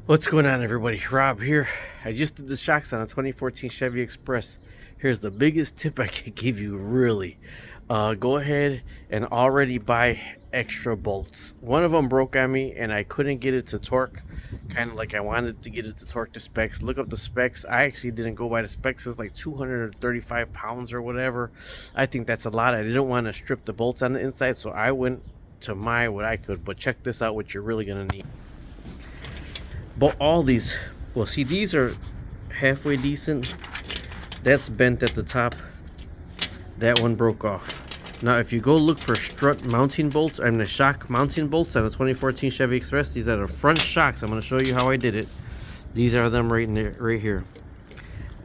What's going on, everybody? Rob here. I just did the shocks on a 2014 Chevy Express. Here's the biggest tip I can give you, really. Go ahead and already buy extra bolts. One of them broke on me and I couldn't get it to torque, kind of like I wanted to get it to torque to specs. Look up the specs. I actually didn't go by the specs. It's like 235 pounds or whatever. I think that's a lot. I didn't want to strip the bolts on the inside, so I went to what I could. But check this out, what you're really going to need. But all these, well, see, these are halfway decent. That's bent at the top. That one broke off. Now if you go look for strut mounting bolts, I mean the shock mounting bolts on a 2014 Chevy Express, these are the front shocks. I'm going to show you how I did it. These are them right in there, right here.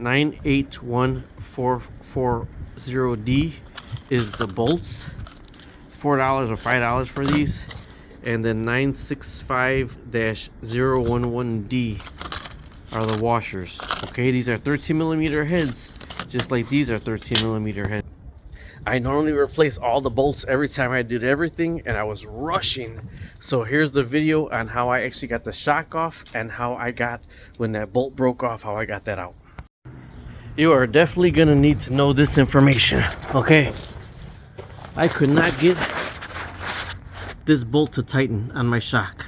981440D is the bolts. $4 or $5 for these. And then 965-011D are the washers. Okay, these are 13mm heads, just like these are 13mm heads. I normally replace all the bolts every time I did everything, and I was rushing. So here's the video on how I actually got the shock off and how I got, when that bolt broke off, how I got that out. You are definitely gonna need to know this information, okay? I could not get this bolt to tighten on my shock.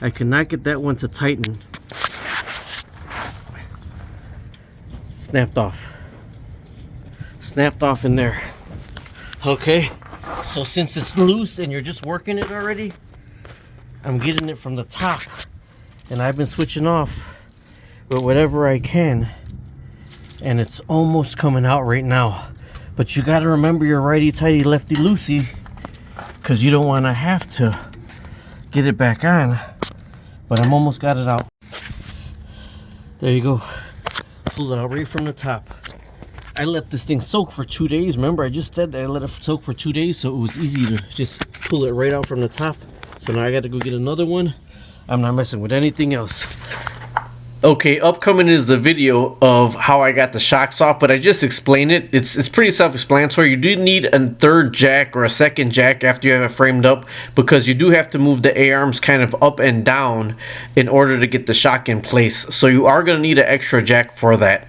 I could not get that one to tighten. Snapped off in there. Okay, so since it's loose and you're just working it already, I'm getting it from the top, and I've been switching off with whatever I can, and it's almost coming out right now. But you got to remember your righty-tighty, lefty-loosey, because you don't want to have to get it back on. But I'm almost got it out. There you go. Pull it out right from the top. I let this thing soak for 2 days. Remember, I just said that I let it soak for 2 days, so it was easy to just pull it right out from the top. So now I got to go get another one. I'm not messing with anything else. Okay, upcoming is the video of how I got the shocks off, but I just explained it. It's pretty self-explanatory. You do need a third jack or a second jack after you have it framed up, because you do have to move the A-arms kind of up and down in order to get the shock in place. So you are going to need an extra jack for that.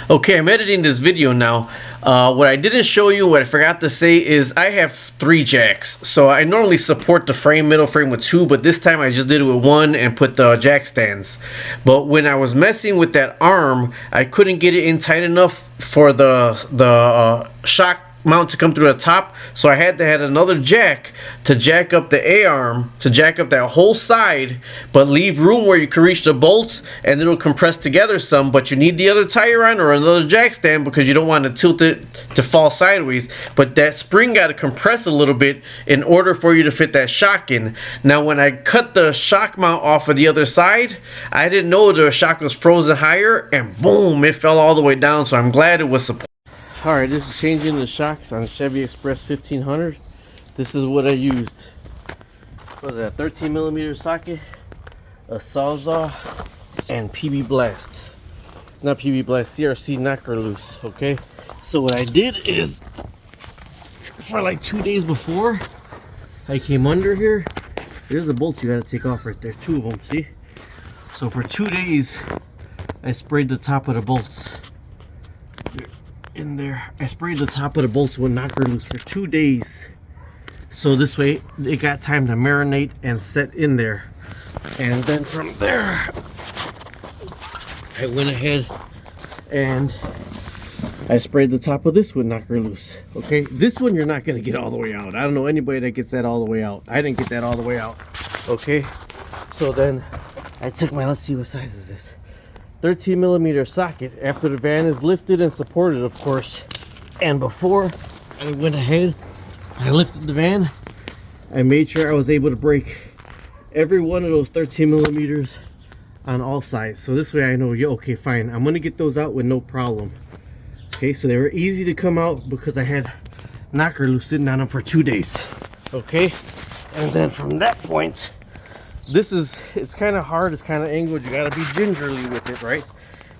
Okay, I'm editing this video now. What I didn't show you, what I forgot to say, is I have 3 jacks. So I normally support the middle frame with 2, but this time I just did it with 1 and put the jack stands. But when I was messing with that arm, I couldn't get it in tight enough for the shock mount to come through the top, so I had to add another jack to jack up the A-arm, to jack up that whole side, but leave room where you can reach the bolts and it'll compress together some. But you need the other tire on or another jack stand, because you don't want to tilt it to fall sideways. But that spring got to compress a little bit in order for you to fit that shock in. Now when I cut the shock mount off of the other side, I didn't know the shock was frozen higher, and boom, it fell all the way down. So I'm glad it was supported. Alright, this is changing the shocks on Chevy Express 1500. This is what I used. What was that, 13mm socket, a sawzall, and PB Blast. Not PB Blast, CRC knocker loose, okay? So what I did is, for like 2 days before I came under here, there's a bolt you gotta take off right there, 2 of them, see? So for 2 days, I sprayed the top of the bolts. In there, I sprayed the top of the bolts with knocker loose for 2 days, so this way it got time to marinate and set in there. And then from there I went ahead and I sprayed the top of this with knocker loose. Okay, this one you're not going to get all the way out. I don't know anybody that gets that all the way out. I didn't get that all the way out. Okay, so then I took my, let's see, what size is this, 13mm socket, after the van is lifted and supported, of course. And before I went ahead, I lifted the van, I made sure I was able to break every one of those 13mm on all sides. So this way I know, yeah, okay, fine, I'm gonna get those out with no problem. Okay, so they were easy to come out because I had knocker loose sitting on them for 2 days. Okay, and then from that point, it's kind of hard, it's kind of angled, you got to be gingerly with it, right?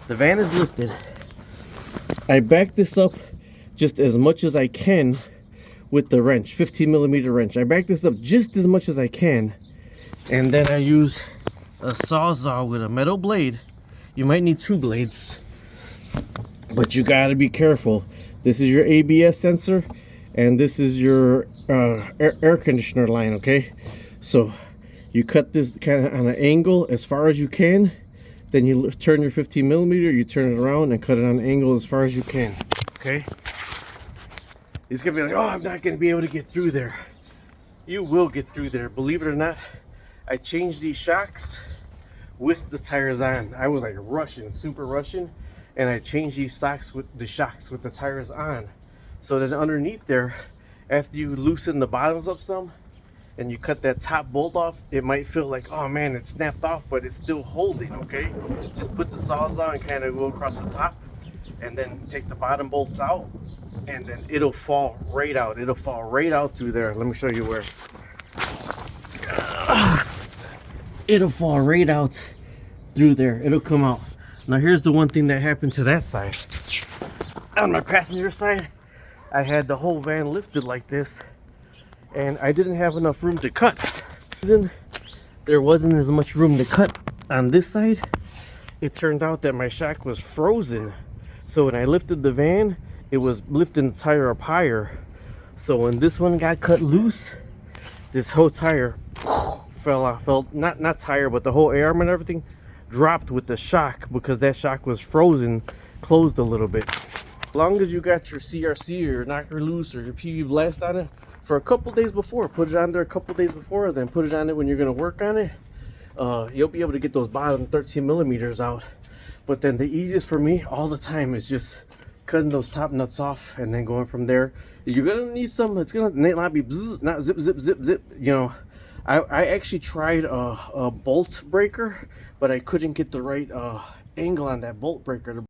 The van is lifted. I back this up just as much as I can with the wrench, 15mm wrench. I back this up just as much as I can, And then I use a sawzall with a metal blade. You might need 2 blades, but you gotta be careful. This is your ABS sensor, and this is your air conditioner line, okay? So you cut this kind of on an angle as far as you can, then you turn your 15 millimeter, you turn it around and cut it on an angle as far as you can, okay? He's gonna be like, oh, I'm not gonna be able to get through there. You will get through there, believe it or not. I changed these shocks with the tires on. I was like rushing, super rushing, and I changed these shocks with the tires on. So then underneath there, after you loosen the bottoms up some and you cut that top bolt off, it might feel like, oh man, it snapped off, but it's still holding, okay? Just put the sawzall and kind of go across the top, and then take the bottom bolts out, and then it'll fall right out. It'll fall right out through there. Let me show you where. It'll fall right out through there. It'll come out. Now here's the one thing that happened to that side. On my passenger side, I had the whole van lifted like this, and I didn't have enough room to cut. There wasn't as much room to cut on this side. It turned out that my shock was frozen, so when I lifted the van, it was lifting the tire up higher. So when this one got cut loose, this whole tire fell off. Not tire, but the whole arm and everything dropped with the shock, because that shock was frozen, closed a little bit. As long as you got your CRC or your knocker loose or your PV blast on it for a couple days before, put it on there a couple days before, then put it on it when you're going to work on it, you'll be able to get those bottom 13 millimeters out. But then the easiest for me all the time is just cutting those top nuts off and then going from there. You're going to need some, it's going to not be bzz, not zip zip zip zip, you know. I actually tried a bolt breaker, but I couldn't get the right angle on that bolt breaker.